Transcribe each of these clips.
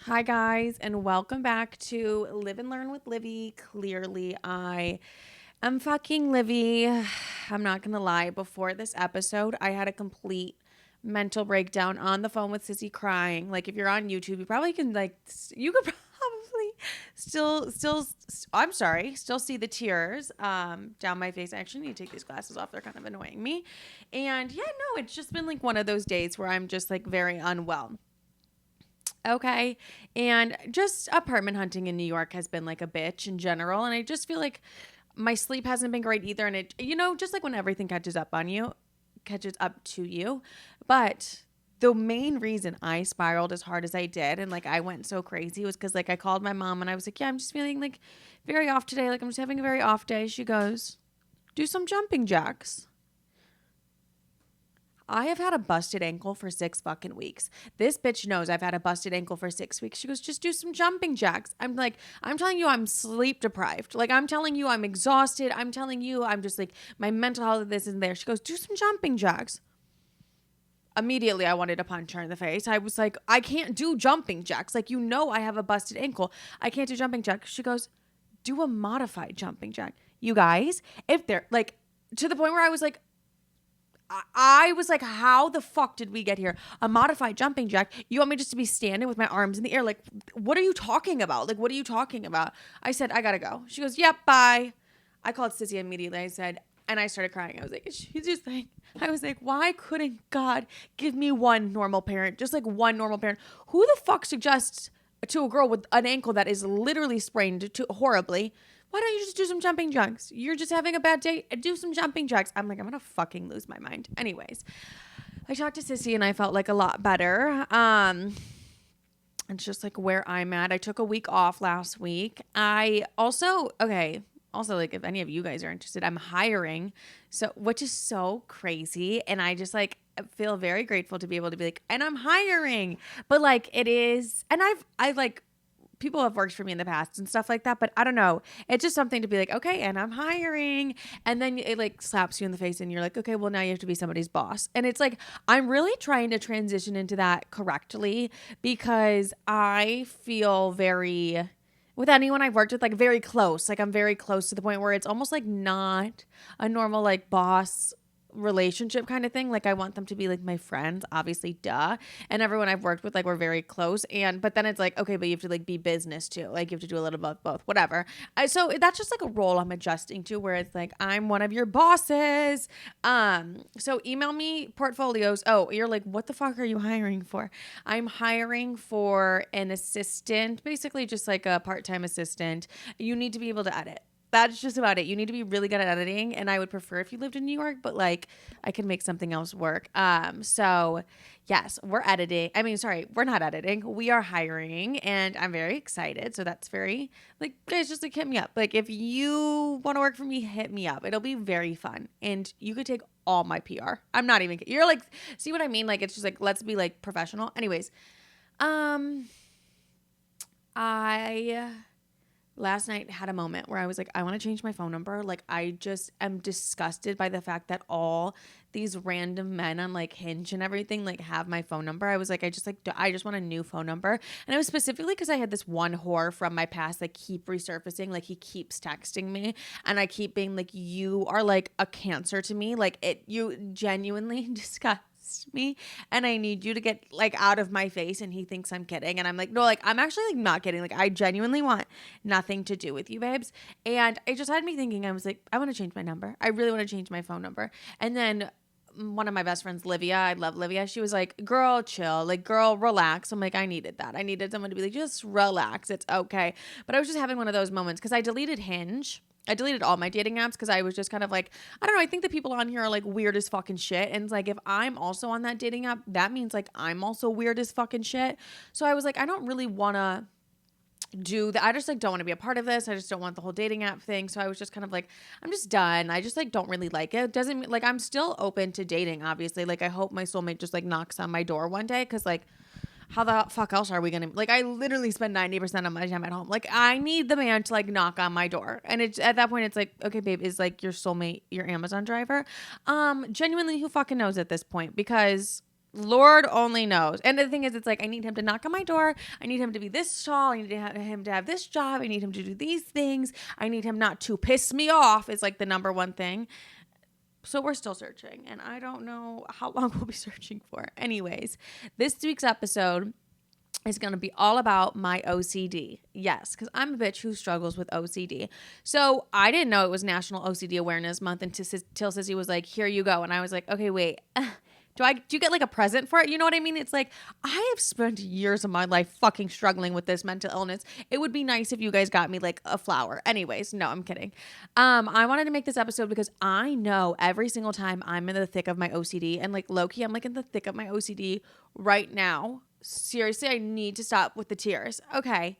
Hi, guys, and welcome back to Live and Learn with Livy. Clearly, I am fucking Livy. I'm not going to lie. Before this episode, I had a complete mental breakdown on the phone with Sissy crying. Like, if you're on YouTube, you probably can, you could probably I'm sorry, still see the tears down my face. I actually need to take these glasses off. They're kind of annoying me. And yeah, no, it's just been like one of those days where I'm just like very unwell. Okay. And just apartment hunting in New York has been like a bitch in general. And I just feel like my sleep hasn't been great either. And just like when everything catches up to you. But the main reason I spiraled as hard as I did and like I went so crazy was because like I called my mom and I was like, yeah, I'm just feeling like very off today. Like I'm just having a very off day. She goes, do some jumping jacks. I have had a busted ankle for 6 fucking weeks. This bitch knows I've had a busted ankle for 6 weeks. She goes, just do some jumping jacks. I'm like, I'm telling you, I'm sleep deprived. Like, I'm telling you, I'm exhausted. I'm telling you, I'm just like, my mental health of this isn't there. She goes, do some jumping jacks. Immediately, I wanted to punch her in the face. I was like, I can't do jumping jacks. Like, I have a busted ankle. I can't do jumping jacks. She goes, do a modified jumping jack. You guys, if they're like, to the point where I was like, how the fuck did we get here? A modified jumping jack? You want me just to be standing with my arms in the air? Like, what are you talking about? Like, what are you talking about? I said, I gotta go. She goes, yep, bye. I called Sissy immediately. I said, and I started crying. I was like, she's just like, I was like, why couldn't God give me one normal parent? Just like one normal parent. Who the fuck suggests to a girl with an ankle that is literally sprained horribly, why don't you just do some jumping jacks? You're just having a bad day. Do some jumping jacks. I'm like, I'm going to fucking lose my mind. Anyways, I talked to Sissy and I felt like a lot better. It's just like where I'm at. I took a week off last week. Also, like if any of you guys are interested, I'm hiring. So, which is so crazy. And I just like feel very grateful to be able to be like, and I'm hiring. But like it is, and I like people have worked for me in the past and stuff like that, but I don't know. It's just something to be like, okay, and I'm hiring. And then it like slaps you in the face and you're like, okay, well now you have to be somebody's boss. And it's like, I'm really trying to transition into that correctly because I feel very, with anyone I've worked with, like very close. Like I'm very close to the point where it's almost like not a normal like boss relationship kind of thing. Like I want them to be like my friends, obviously, duh. And everyone I've worked with, like we're very close. But then it's like, okay, but you have to like be business too. Like you have to do a little bit of both, whatever. So that's just like a role I'm adjusting to where it's like, I'm one of your bosses. So email me portfolios. Oh, you're like, what the fuck are you hiring for? I'm hiring for an assistant, basically just like a part-time assistant. You need to be able to edit. That's just about it. You need to be really good at editing, and I would prefer if you lived in New York, but like I can make something else work. So yes, we're editing. I mean, sorry, we're not editing. We are hiring, and I'm very excited. So that's very like guys, just like hit me up. Like if you want to work for me, hit me up. It'll be very fun, and you could take all my PR. I'm not even. You're like, see what I mean? Like it's just like let's be like professional. Anyways, um, I last night had a moment where I was like, I want to change my phone number. Like, I just am disgusted by the fact that all these random men on like Hinge and everything like have my phone number. I was like, I just want a new phone number. And it was specifically because I had this one whore from my past that keep resurfacing. Like, he keeps texting me and I keep being like, you are like a cancer to me. Like, you genuinely disgust me and I need you to get like out of my face. And he thinks I'm kidding, and I'm like, no, like I'm actually like not kidding. Like I genuinely want nothing to do with you, babes. And it just had me thinking, I was like, I want to change my number. I really want to change my phone number. And then one of my best friends, Livia, I love Livia, she was like, girl, chill, like girl, relax. I'm like, I needed that. I needed someone to be like, just relax, it's okay. But I was just having one of those moments because I deleted Hinge. I deleted all my dating apps because I was just kind of like, I don't know. I think the people on here are like weird as fucking shit. And it's like, if I'm also on that dating app, that means like I'm also weird as fucking shit. So I was like, I don't really want to do that. I just like don't want to be a part of this. I just don't want the whole dating app thing. So I was just kind of like, I'm just done. I just like don't really like it. Doesn't like I'm still open to dating, obviously. Like I hope my soulmate just like knocks on my door one day because like how the fuck else are we gonna like I literally spend 90% of my time at home. Like I need the man to like knock on my door. And it's at that point it's like, okay, babe, is like your soulmate your Amazon driver? Genuinely, who fucking knows at this point? Because Lord only knows. And the thing is, it's like, I need him to knock on my door. I need him to be this tall. I need him to have this job. I need him to do these things. I need him not to piss me off is like the number one thing. So we're still searching, and I don't know how long we'll be searching for. Anyways, this week's episode is going to be all about my OCD. Yes, because I'm a bitch who struggles with OCD. So I didn't know it was National OCD Awareness Month until Sissy was like, here you go. And I was like, okay, wait. Do you get like a present for it? You know what I mean? It's like, I have spent years of my life fucking struggling with this mental illness. It would be nice if you guys got me like a flower. Anyways, no, I'm kidding. I wanted to make this episode because I know every single time I'm in the thick of my OCD, and like low-key, I'm like in the thick of my OCD right now. Seriously, I need to stop with the tears. Okay.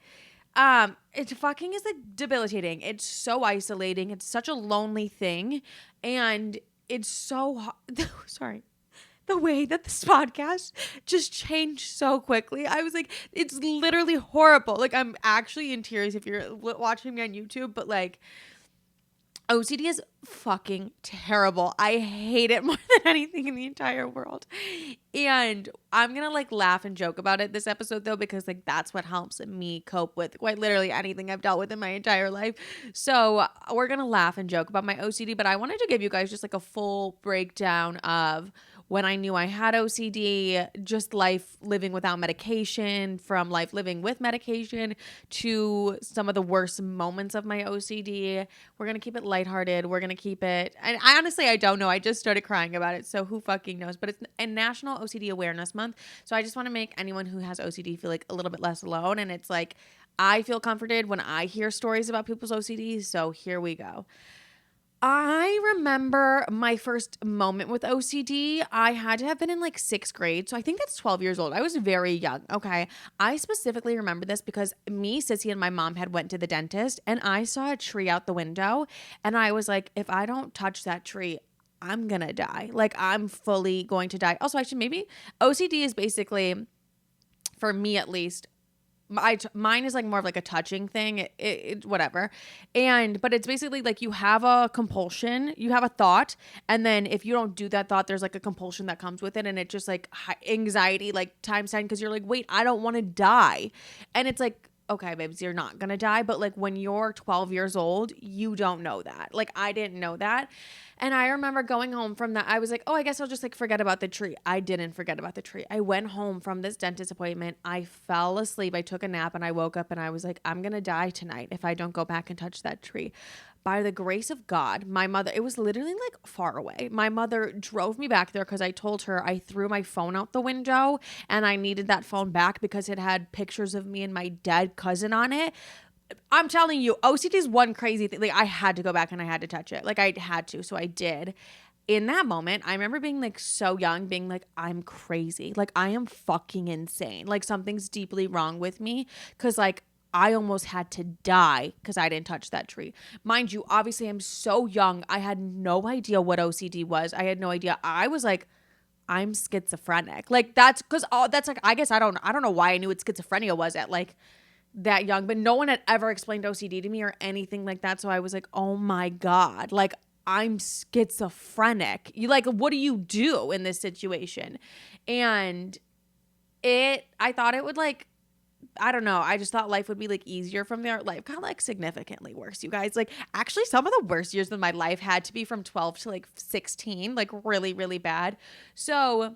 It fucking is like debilitating. It's so isolating. It's such a lonely thing. And it's so sorry. The way that this podcast just changed so quickly. I was like, it's literally horrible. Like, I'm actually in tears if you're watching me on YouTube, but like, OCD is fucking terrible. I hate it more than anything in the entire world. And I'm going to like laugh and joke about it this episode though, because like that's what helps me cope with quite literally anything I've dealt with in my entire life. So we're going to laugh and joke about my OCD, but I wanted to give you guys just like a full breakdown of when I knew I had OCD, just life living without medication, from life living with medication to some of the worst moments of my OCD. We're going to keep it lighthearted. We're going to keep it, and I honestly don't know. I just started crying about it, so who fucking knows? But it's a National OCD Awareness Month, so I just want to make anyone who has OCD feel like a little bit less alone, and it's like, I feel comforted when I hear stories about people's OCD, so here we go. I remember my first moment with OCD. I had to have been in like 6th grade. So I think that's 12 years old. I was very young. Okay. I specifically remember this because me, Sissy, and my mom had went to the dentist, and I saw a tree out the window, and I was like, if I don't touch that tree, I'm going to die. Like, I'm fully going to die. Also, actually, maybe OCD is basically, for me at least, mine is like more of like a touching thing, whatever. But it's basically like you have a compulsion, you have a thought, and then if you don't do that thought, there's like a compulsion that comes with it, and it just like anxiety like times 10, because you're like, wait, I don't want to die. And it's like, okay, babes, you're not gonna die. But like when you're 12 years old, you don't know that. Like, I didn't know that. And I remember going home from that. I was like, oh, I guess I'll just like forget about the tree. I didn't forget about the tree. I went home from this dentist appointment. I fell asleep. I took a nap, and I woke up, and I was like, I'm going to die tonight if I don't go back and touch that tree. By the grace of God, my mother, it was literally like far away. My mother drove me back there because I told her I threw my phone out the window and I needed that phone back because it had pictures of me and my dead cousin on it. I'm telling you, OCD is one crazy thing. Like, I had to go back and I had to touch it. Like, I had to. So I did. In that moment, I remember being like so young, being like, I'm crazy. Like, I am fucking insane. Like, something's deeply wrong with me. Because like, I almost had to die because I didn't touch that tree. Mind you, obviously I'm so young. I had no idea what OCD was. I had no idea. I was like, I'm schizophrenic. Like, that's because that's like, I guess I don't know why I knew what schizophrenia was at like that young, but no one had ever explained OCD to me or anything like that. So I was like, oh my God, like, I'm schizophrenic. You like, what do you do in this situation? And I thought it would like, I don't know. I just thought life would be like easier from there. Life got like significantly worse, you guys. Like, actually, some of the worst years of my life had to be from 12 to like 16, like really, really bad. So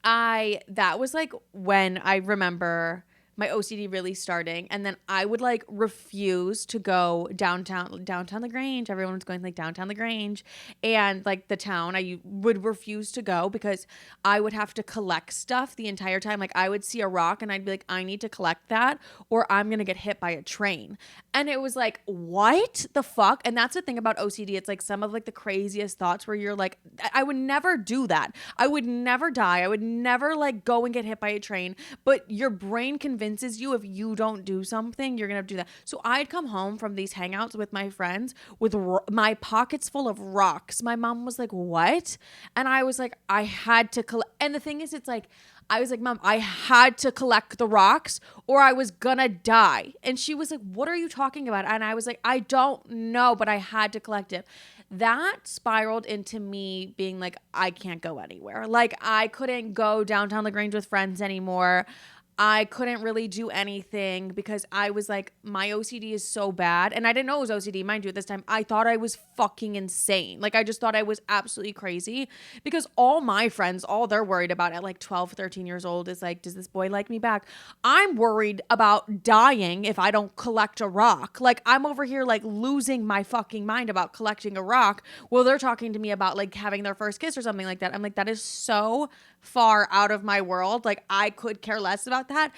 that was like when I remember my OCD really starting. And then I would like refuse to go downtown LaGrange. Everyone was going like downtown LaGrange, and like the town, I would refuse to go because I would have to collect stuff the entire time. Like, I would see a rock and I'd be like, I need to collect that or I'm going to get hit by a train. And it was like, what the fuck? And that's the thing about OCD. It's like some of like the craziest thoughts where you're like, I would never do that. I would never die. I would never like go and get hit by a train, but your brain convinces you if you don't do something, you're gonna do that. So I'd come home from these hangouts with my friends with my pockets full of rocks. My mom was like, what? And I was like, I had to collect. And the thing is, it's like, I was like, Mom, I had to collect the rocks or I was gonna die. And she was like, what are you talking about? And I was like, I don't know, but I had to collect it. that spiraled into me being like, I can't go anywhere. Like, I couldn't go downtown LaGrange with friends anymore. I couldn't really do anything because I was like, my OCD is so bad. And I didn't know it was OCD, mind you, at this time. I thought I was fucking insane. Like, I just thought I was absolutely crazy because all my friends, all they're worried about at like 12, 13 years old is like, does this boy like me back? I'm worried about dying if I don't collect a rock. Like, I'm over here like losing my fucking mind about collecting a rock while they're talking to me about like having their first kiss or something like that. I'm like, that is so far out of my world. Like, I could care less about that.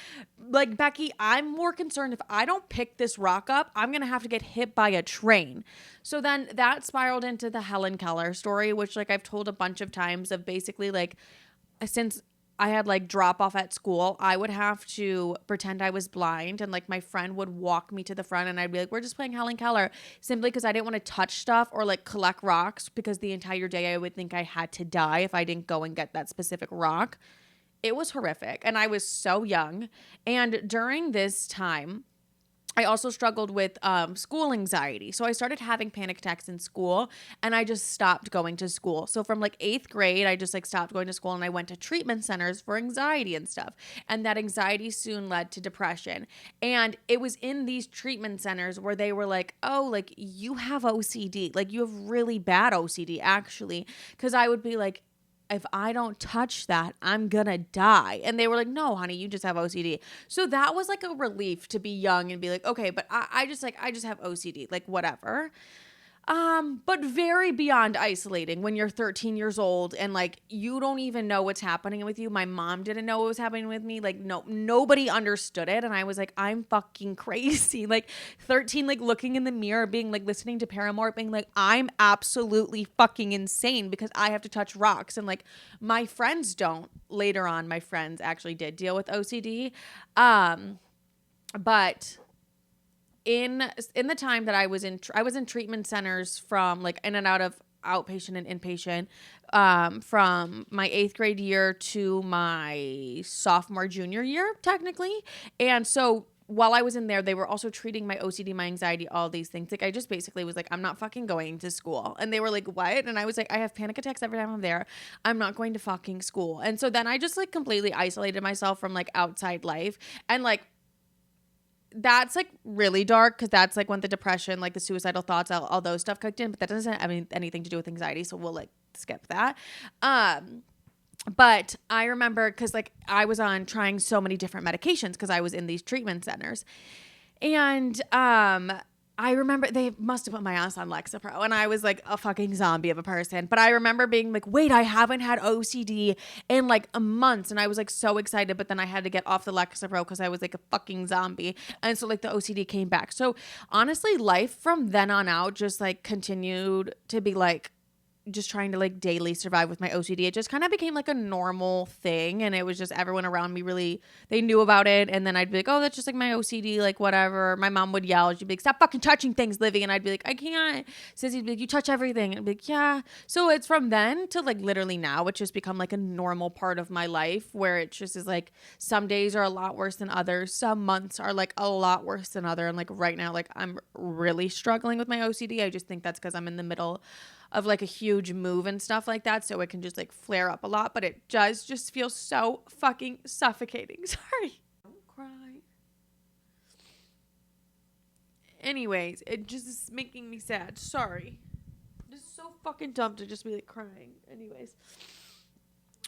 Like, Becky, I'm more concerned if I don't pick this rock up, I'm gonna have to get hit by a train. So then that spiraled into the Helen Keller story, which like I've told a bunch of times, of basically like, since I had like drop off at school, I would have to pretend I was blind, and like my friend would walk me to the front and I'd be like, we're just playing Helen Keller, simply because I didn't want to touch stuff or like collect rocks, because the entire day I would think I had to die if I didn't go and get that specific rock. It was horrific. And I was so young. And during this time, I also struggled with school anxiety. So I started having panic attacks in school, and I just stopped going to school. So from like 8th grade, I just like stopped going to school, and I went to treatment centers for anxiety and stuff. And that anxiety soon led to depression. And it was in these treatment centers where they were like, oh, like you have OCD. Like you have really bad OCD actually. Because I would be like, if I don't touch that, I'm gonna die. And they were like, no, honey, you just have OCD. So that was like a relief to be young and be like, okay, but I just have OCD, like whatever. But very beyond isolating when you're 13 years old and like you don't even know what's happening with you. My mom didn't know what was happening with me. Like nobody understood it. And I was like, I'm fucking crazy. Like 13, like looking in the mirror, being like listening to Paramore, being like, I'm absolutely fucking insane because I have to touch rocks. And like my friends don't. Later on, my friends actually did deal with OCD. But in the time that I was in treatment centers from like in and out of outpatient and inpatient, from my 8th grade year to my sophomore junior year technically. And so while I was in there, they were also treating my OCD, my anxiety, all these things. Like I just basically was like, I'm not fucking going to school. And they were like, what? And I was like, I have panic attacks every time I'm there. I'm not going to fucking school. And so then I just like completely isolated myself from like outside life. And like that's like really dark because that's like when the depression, like the suicidal thoughts, all those stuff kicked in. But that doesn't have anything to do with anxiety, so we'll like skip that. But I remember because like I was on trying so many different medications because I was in these treatment centers, and I remember they must have put my ass on Lexapro, and I was like a fucking zombie of a person. But I remember being like, wait, I haven't had OCD in like a month. And I was like so excited, but then I had to get off the Lexapro because I was like a fucking zombie. And so like the OCD came back. So honestly, life from then on out just like continued to be like just trying to like daily survive with my OCD. It just kind of became like a normal thing, and it was just everyone around me really, they knew about it. And then I'd be like, oh, that's just like my OCD, like whatever. My mom would yell, she'd be like, stop fucking touching things, Livy. And I'd be like, I can't. Sissy'd be like, you touch everything. And I'd be like, yeah. So it's from then to like literally now, it's just become like a normal part of my life where it just is like some days are a lot worse than others, some months are like a lot worse than other. And like right now, like I'm really struggling with my OCD. I just think that's because I'm in the middle of like a huge move and stuff like that, so it can just like flare up a lot, but it does just feel so fucking suffocating. Sorry. Don't cry. Anyways, it just is making me sad. Sorry. This is so fucking dumb to just be like crying. Anyways.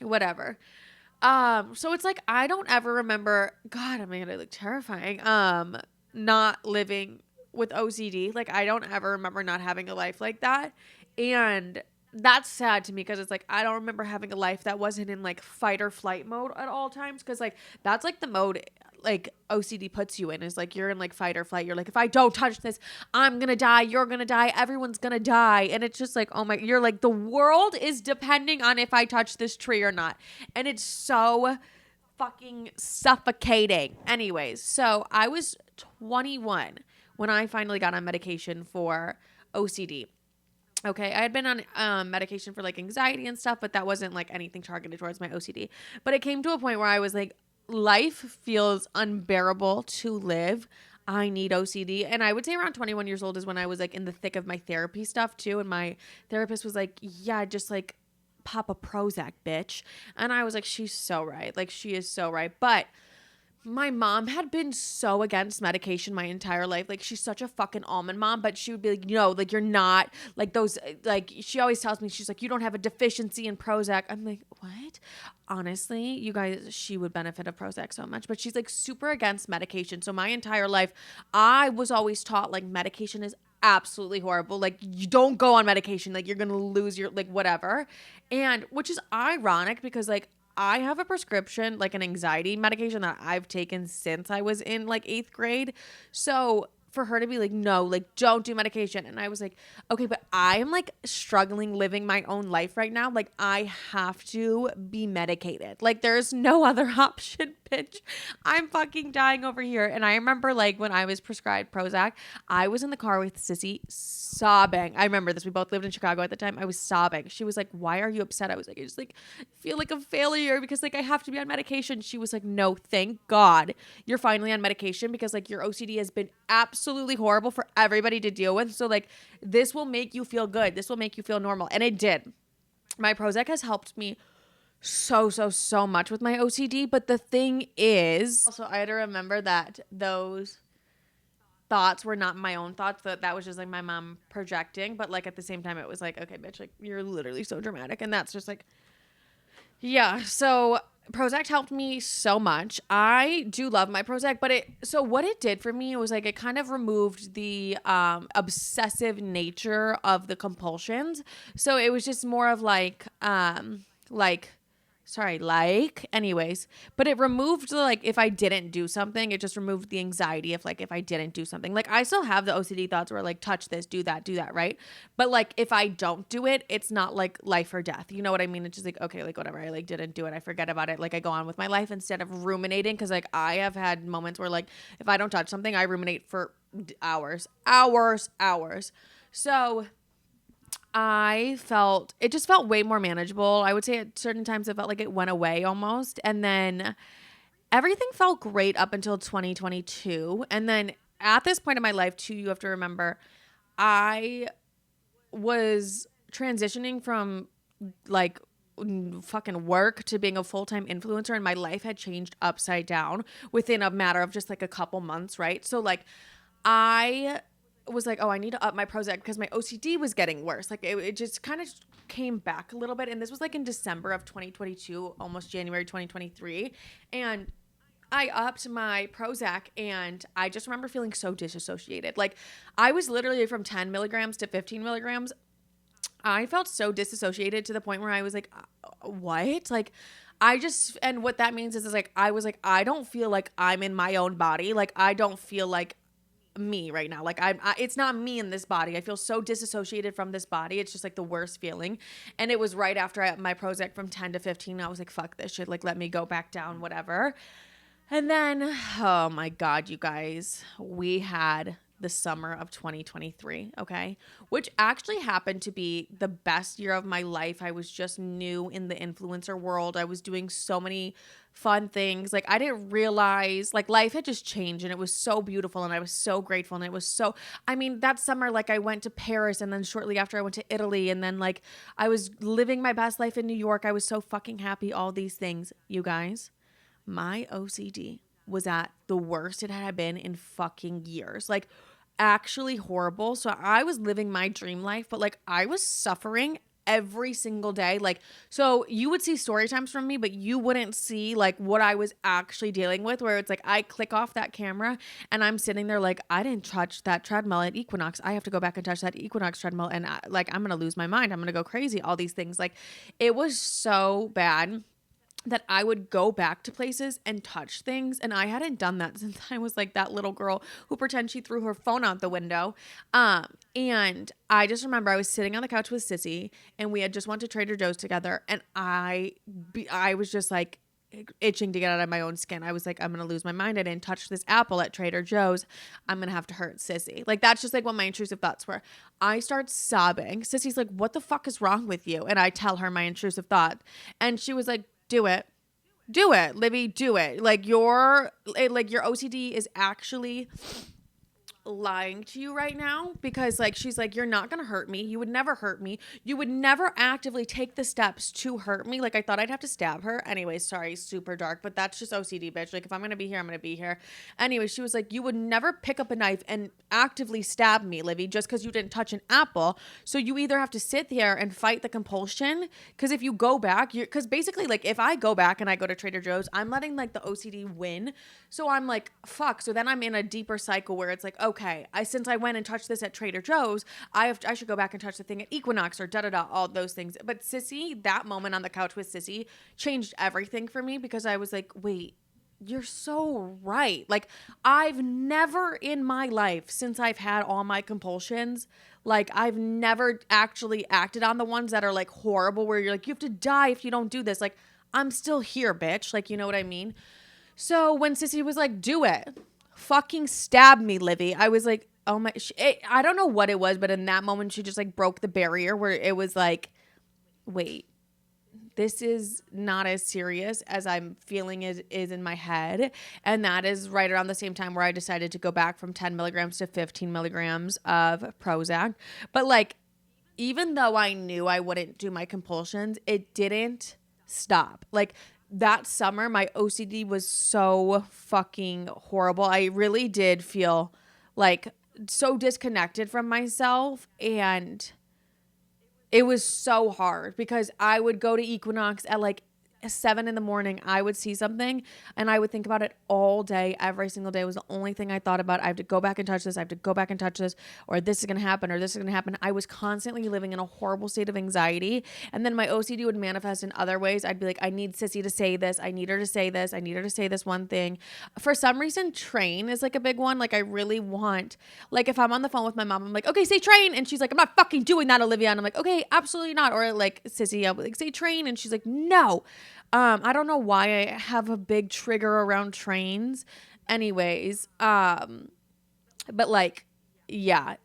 Whatever. So it's like I don't ever remember, God, I mean, I look terrifying. Not living with OCD. Like I don't ever remember not having a life like that. And that's sad to me because it's like I don't remember having a life that wasn't in like fight or flight mode at all times, because like that's like the mode like OCD puts you in, is like you're in like fight or flight. You're like, if I don't touch this, I'm gonna die, you're gonna die, everyone's gonna die. And it's just like, oh my, you're like, the world is depending on if I touch this tree or not. And it's so fucking suffocating. Anyways, so I was 21 when I finally got on medication for OCD. Okay, I had been on medication for like anxiety and stuff, but that wasn't like anything targeted towards my OCD. But it came to a point where I was like, life feels unbearable to live. I need OCD. And I would say around 21 years old is when I was like in the thick of my therapy stuff too. And my therapist was like, yeah, just like pop a Prozac, bitch. And I was like, she's so right. Like, she is so right. But my mom had been so against medication my entire life. Like, she's such a fucking almond mom, but she would be like, no, like, you're not like those, like, she always tells me, she's like, you don't have a deficiency in Prozac. I'm like, what? Honestly, you guys, she would benefit of Prozac so much, but she's like super against medication. So my entire life, I was always taught like medication is absolutely horrible. Like, you don't go on medication. Like, you're going to lose your, like, whatever. And which is ironic because, like, I have a prescription, like an anxiety medication that I've taken since I was in like 8th grade. So for her to be like, no, like, don't do medication. And I was like, okay, but I am like struggling living my own life right now. Like, I have to be medicated. Like, there's no other option, bitch. I'm fucking dying over here. And I remember like when I was prescribed Prozac, I was in the car with Sissy sobbing. I remember this. We both lived in Chicago at the time. I was sobbing. She was like, why are you upset? I was like, I just like feel like a failure because like I have to be on medication. She was like, no, thank God you're finally on medication because like your OCD has been absolutely horrible for everybody to deal with. So like this will make you feel good. This will make you feel normal. And it did. My Prozac has helped me so much with my OCD. But the thing is, also I had to remember that those thoughts were not my own thoughts, that was just like my mom projecting. But like at the same time it was like, okay, bitch, like you're literally so dramatic. And that's just like, yeah. So Prozac helped me so much. I do love my Prozac, but so what it did for me was like it kind of removed the obsessive nature of the compulsions. So it was just more of anyways, but it removed like if I didn't do something, it just removed the anxiety of like if I didn't do something. Like, I still have the OCD thoughts where like touch this, do that, right? But like if I don't do it, it's not like life or death. You know what I mean? It's just like, okay, like whatever, I like didn't do it, I forget about it, like I go on with my life instead of ruminating. Because like I have had moments where like if I don't touch something, I ruminate for hours. So it just felt way more manageable. I would say at certain times it felt like it went away almost. And then everything felt great up until 2022. And then at this point in my life too, you have to remember, I was transitioning from like fucking work to being a full-time influencer, and my life had changed upside down within a matter of just like a couple months, right? So like I was like, oh, I need to up my Prozac because my OCD was getting worse. Like it just kind of came back a little bit. And this was like in December of 2022, almost January 2023. And I upped my Prozac and I just remember feeling so disassociated. Like I was literally from 10 milligrams to 15 milligrams. I felt so disassociated to the point where I was like, what? Like and what that means is like, I was like, I don't feel like I'm in my own body. Like I don't feel like me right now. Like it's not me in this body. I feel so disassociated from this body. It's just like the worst feeling. And it was right after my Prozac from 10 to 15. I was like, fuck this shit. Like, let me go back down, whatever. And then, oh my God, you guys, we had the summer of 2023, okay? Which actually happened to be the best year of my life. I was just new in the influencer world. I was doing so many fun things. Like I didn't realize, like life had just changed and it was so beautiful and I was so grateful and it was so, I mean, that summer, like I went to Paris and then shortly after I went to Italy and then like I was living my best life in New York. I was so fucking happy, all these things. You guys, my OCD was at the worst it had been in fucking years. Like actually horrible. So I was living my dream life, but like I was suffering every single day. Like, so you would see story times from me, but you wouldn't see like what I was actually dealing with, where it's like I click off that camera and I'm sitting there like, I didn't touch that treadmill at Equinox. I have to go back and touch that Equinox treadmill. And I'm going to lose my mind. I'm going to go crazy. All these things. Like it was so bad that I would go back to places and touch things. And I hadn't done that since I was like that little girl who pretends she threw her phone out the window. And I just remember I was sitting on the couch with Sissy and we had just went to Trader Joe's together. And I was just like itching to get out of my own skin. I was like, I'm going to lose my mind. I didn't touch this apple at Trader Joe's. I'm going to have to hurt Sissy. Like, that's just like what my intrusive thoughts were. I start sobbing. Sissy's like, what the fuck is wrong with you? And I tell her my intrusive thought. And she was like, do it, Livy, do it. Like your OCD is actually lying to you right now, because like she's like, you're not gonna hurt me, you would never hurt me, you would never actively take the steps to hurt me. Like I thought I'd have to stab her. Anyway, sorry, super dark, but that's just OCD, bitch. Like if I'm gonna be here, I'm gonna be here. Anyway, she was like, you would never pick up a knife and actively stab me, Livy, just because you didn't touch an apple. So you either have to sit there and fight the compulsion, because if you go back, you're, because basically like if I go back and I go to Trader Joe's, I'm letting like the OCD win. So I'm like, fuck. So then I'm in a deeper cycle where it's like, okay, since I went and touched this at Trader Joe's, I should go back and touch the thing at Equinox or da-da-da, all those things. But Sissy, that moment on the couch with Sissy changed everything for me, because I was like, wait, you're so right. Like I've never in my life, since I've had all my compulsions, like I've never actually acted on the ones that are like horrible, where you're like, you have to die if you don't do this. Like I'm still here, bitch. Like, you know what I mean? So when Sissy was like, do it, fucking stab me, Livy, I was like, oh my, I don't know what it was, but in that moment, she just like broke the barrier where it was like, wait, this is not as serious as I'm feeling is in my head. And that is right around the same time where I decided to go back from 10 milligrams to 15 milligrams of Prozac. But like, even though I knew I wouldn't do my compulsions, it didn't stop. Like that summer, my OCD was so fucking horrible. I really did feel like so disconnected from myself, and it was so hard because I would go to Equinox at like 7 a.m. I would see something and I would think about it all day. Every single day was the only thing I thought about. I have to go back and touch this. I have to go back and touch this, or this is going to happen, or this is going to happen. I was constantly living in a horrible state of anxiety. And then my OCD would manifest in other ways. I'd be like, I need Sissy to say this. I need her to say this. I need her to say this one thing. For some reason, train is like a big one. Like I really want, like if I'm on the phone with my mom, I'm like, okay, say train. And she's like, I'm not fucking doing that, Olivia. And I'm like, okay, absolutely not. Or like Sissy, I'll be like, say train. And she's like, no. I don't know why I have a big trigger around trains. Anyways, but like, yeah,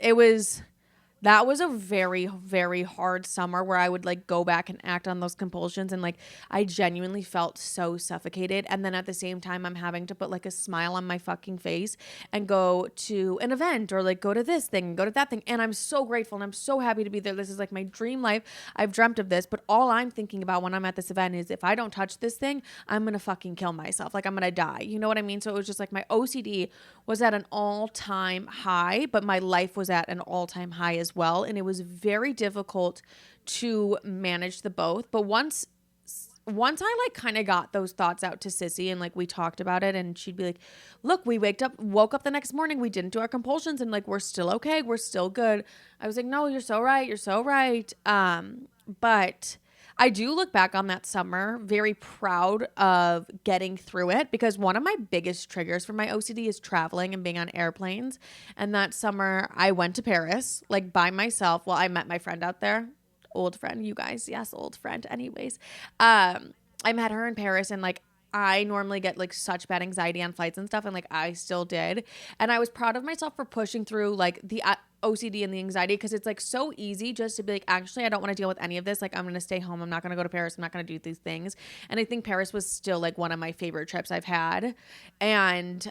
that was a very, very hard summer where I would like go back and act on those compulsions, and like I genuinely felt so suffocated. And then at the same time, I'm having to put like a smile on my fucking face and go to an event or like go to this thing, go to that thing. And I'm so grateful and I'm so happy to be there. This is like my dream life. I've dreamt of this, but all I'm thinking about when I'm at this event is if I don't touch this thing, I'm going to fucking kill myself. Like I'm going to die. You know what I mean? So it was just like my OCD was at an all-time high, but my life was at an all-time high as well. And it was very difficult to manage the both. But once I like kind of got those thoughts out to Sissy and like we talked about it, and she'd be like, look, we woke up the next morning, we didn't do our compulsions, and like we're still okay, we're still good. I was like, no, you're so right, you're so right. But I do look back on that summer very proud of getting through it, because one of my biggest triggers for my OCD is traveling and being on airplanes. And that summer I went to Paris like by myself. Well, I met my friend out there. Old friend, you guys. Yes, old friend. Anyways, I met her in Paris, and like I normally get like such bad anxiety on flights and stuff, and like I still did. And I was proud of myself for pushing through like the OCD and the anxiety, because it's like so easy just to be like, actually, I don't want to deal with any of this. Like I'm going to stay home. I'm not going to go to Paris. I'm not going to do these things. And I think Paris was still like one of my favorite trips I've had. And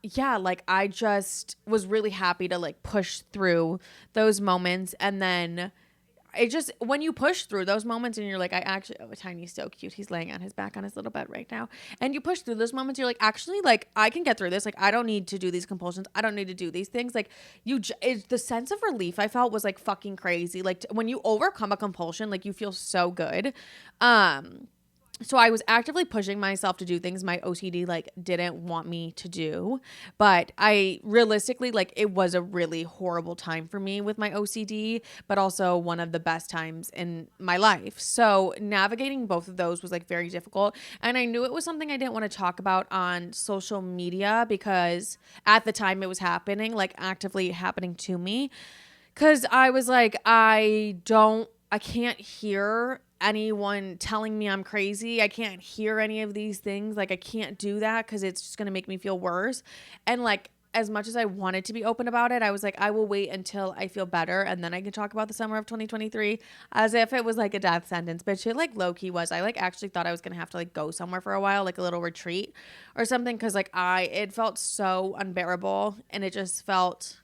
yeah, like I just was really happy to like push through those moments. And then it just, when you push through those moments and you're like, oh, Tiny's so cute. He's laying on his back on his little bed right now. And you push through those moments, you're like, actually, like I can get through this. Like I don't need to do these compulsions. I don't need to do these things. Like the sense of relief I felt was like fucking crazy. Like when you overcome a compulsion, like you feel so good. So I was actively pushing myself to do things my OCD like didn't want me to do. But I realistically, like it was a really horrible time for me with my OCD, but also one of the best times in my life. So navigating both of those was like very difficult. And I knew it was something I didn't want to talk about on social media, because at the time it was happening, like actively happening to me. Cause I was like, I can't hear anyone telling me I'm crazy. I can't hear any of these things. Like I can't do that because it's just going to make me feel worse. And like as much as I wanted to be open about it, I was like, I will wait until I feel better and then I can talk about the summer of 2023 as if it was like a death sentence. But shit like low key was. I like actually thought I was going to have to like go somewhere for a while, like a little retreat or something. Cause like it felt so unbearable and it just felt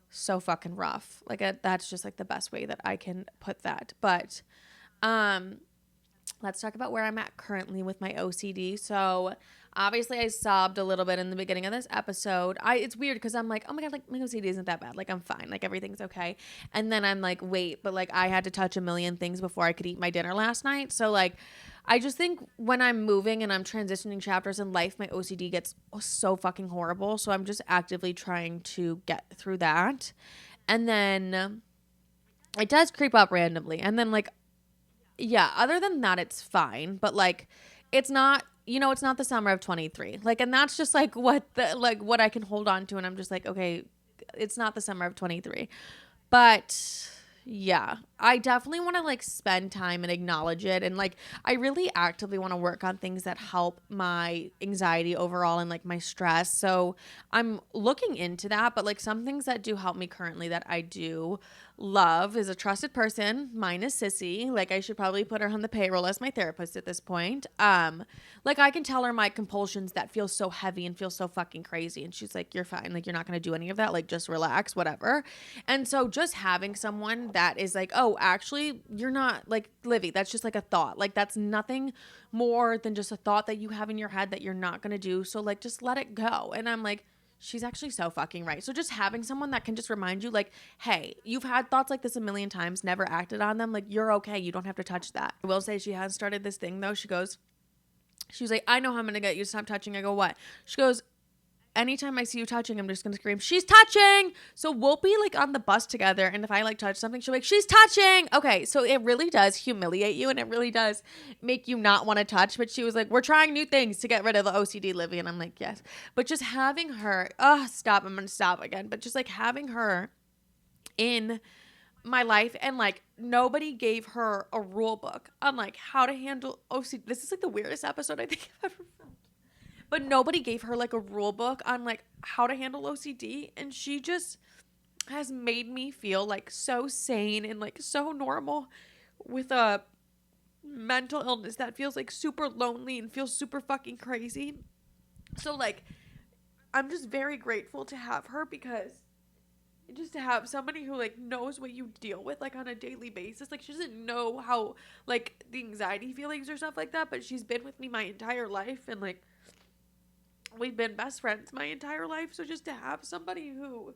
so fucking rough. Like that's just like the best way that I can put that. But, let's talk about where I'm at currently with my OCD. So obviously I sobbed a little bit in the beginning of this episode. It's weird because I'm like, oh my God, like my OCD isn't that bad. Like I'm fine. Like everything's okay. And then I'm like, wait, but like I had to touch a million things before I could eat my dinner last night. So like, I just think when I'm moving and I'm transitioning chapters in life, my OCD gets so fucking horrible. So I'm just actively trying to get through that. And then it does creep up randomly. And then like, yeah, other than that, it's fine. But like, it's not, it's not the summer of 23. Like, and that's just like what I can hold on to. And I'm just like, okay, it's not the summer of 23. But yeah, I definitely want to like spend time and acknowledge it. And like, I really actively want to work on things that help my anxiety overall and like my stress. So I'm looking into that. But like some things that do help me currently that I do love is a trusted person. Mine is Sissy. Like I should probably put her on the payroll as my therapist at this point. Like I can tell her my compulsions that feel so heavy and feel so fucking crazy. And she's like, you're fine. Like you're not going to do any of that. Like just relax, whatever. And so just having someone that is like, oh, actually you're not like Livi. That's just like a thought. Like that's nothing more than just a thought that you have in your head that you're not going to do. So like, just let it go. And I'm like, she's actually so fucking right. So just having someone that can just remind you like, hey, you've had thoughts like this a million times, never acted on them. Like you're okay. You don't have to touch that. I will say she has started this thing though. She was like, I know how I'm going to get you to stop touching. I go, what? She goes, anytime I see you touching, I'm just going to scream, she's touching. So we'll be like on the bus together. And if I like touch something, she'll be like, she's touching. Okay. So it really does humiliate you and it really does make you not want to touch. But she was like, we're trying new things to get rid of the OCD, Livi. And I'm like, yes. But just having her, stop. I'm going to stop again. But just like having her in my life and like nobody gave her a rule book on like how to handle OCD. This is like the weirdest episode I think I've ever filmed. But nobody gave her like a rule book on like how to handle OCD. And she just has made me feel like so sane and like so normal with a mental illness that feels like super lonely and feels super fucking crazy. So like, I'm just very grateful to have her because just to have somebody who like knows what you deal with like on a daily basis. Like she doesn't know how like the anxiety feelings or stuff like that, but she's been with me my entire life and like we've been best friends my entire life. So just to have somebody who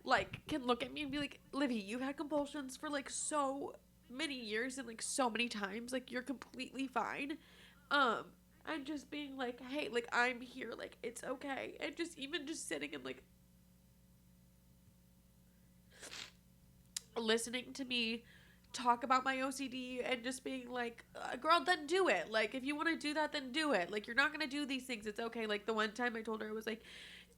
like can look at me and be like, Livi, you've had compulsions for like so many years and like so many times, like you're completely fine. And just being like, hey, like I'm here, like it's okay. And just even just sitting and like listening to me talk about my OCD and just being like, girl, then do it. Like, if you want to do that, then do it. Like, you're not going to do these things. It's okay. Like, the one time I told her, I was like,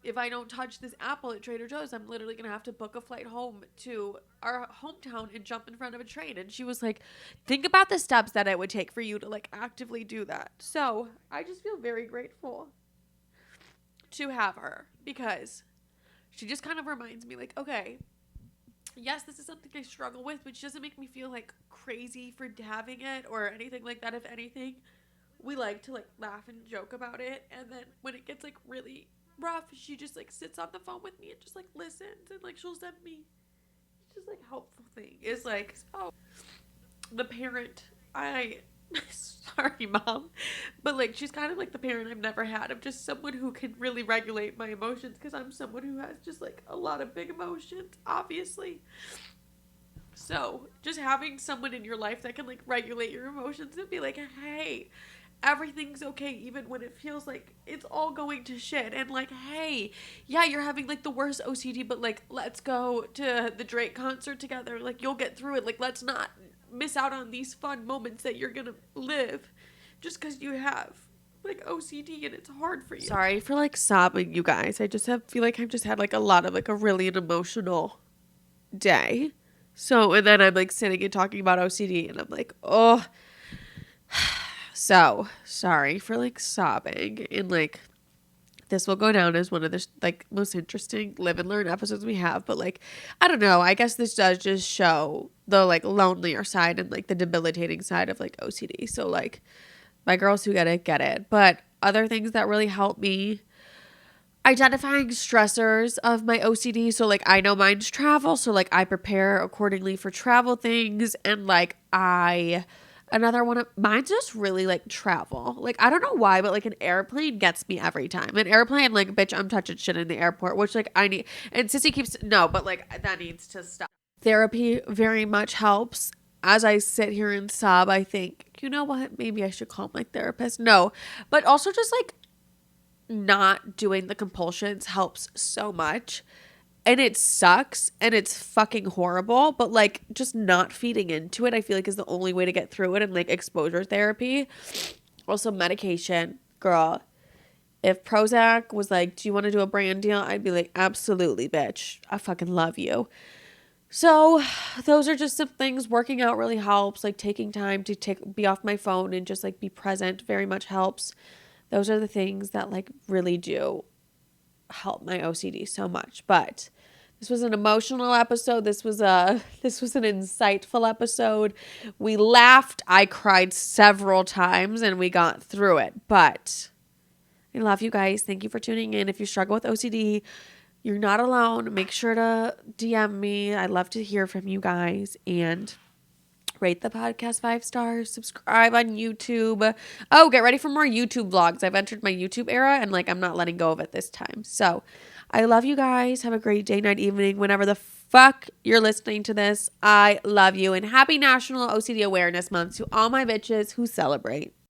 if I don't touch this apple at Trader Joe's, I'm literally going to have to book a flight home to our hometown and jump in front of a train. And she was like, think about the steps that it would take for you to, like, actively do that. So, I just feel very grateful to have her because she just kind of reminds me, like, okay, yes, this is something I struggle with, which doesn't make me feel like crazy for having it or anything like that. If anything, we like to like laugh and joke about it. And then when it gets like really rough, she just like sits on the phone with me and just like listens and like she'll send me just like helpful thing. Is like, oh, the parent sorry mom, but like she's kind of like the parent I've never had of just someone who can really regulate my emotions because I'm someone who has just like a lot of big emotions, obviously. So just having someone in your life that can like regulate your emotions and be like, hey, everything's okay even when it feels like it's all going to shit, and like, hey, yeah, you're having like the worst OCD, but like let's go to the Drake concert together, like you'll get through it, like let's not miss out on these fun moments that you're gonna live just because you have like OCD and it's hard for you. Sorry for like sobbing, you guys. I just feel like I've just had like a lot of like a really an emotional day. So, and then I'm like sitting and talking about OCD and I'm like, oh, so sorry for like sobbing and like this will go down as one of the like most interesting live and learn episodes we have. But like, I don't know. I guess this does just show the like lonelier side and like the debilitating side of like OCD. So like, my girls who get it. But other things that really help me, identifying stressors of my OCD. So like, I know mine's travel. So like, I prepare accordingly for travel things. And like, another one of mine's just really like travel. Like, I don't know why, but like an airplane gets me every time. An airplane, like, bitch, I'm touching shit in the airport, which like I need. And Sissy keeps, no, but like that needs to stop. Therapy very much helps. As I sit here and sob, I think, you know what? Maybe I should call my therapist. No, but also just like not doing the compulsions helps so much. And it sucks and it's fucking horrible, but like just not feeding into it, I feel like is the only way to get through it. And like exposure therapy, also medication. Girl, if Prozac was like, do you want to do a brand deal? I'd be like, absolutely, bitch. I fucking love you. So those are just some things. Working out really helps. Like taking time to be off my phone and just like be present very much helps. Those are the things that like really do help my OCD so much. But this was an emotional episode. This was an insightful episode. We laughed. I cried several times and we got through it. But I love you guys. Thank you for tuning in. If you struggle with OCD, you're not alone. Make sure to DM me. I'd love to hear from you guys. And rate the podcast 5 stars. Subscribe on YouTube. Oh, get ready for more YouTube vlogs. I've entered my YouTube era and like I'm not letting go of it this time. So I love you guys. Have a great day, night, evening, whenever the fuck you're listening to this. I love you. And happy National OCD Awareness Month to all my bitches who celebrate.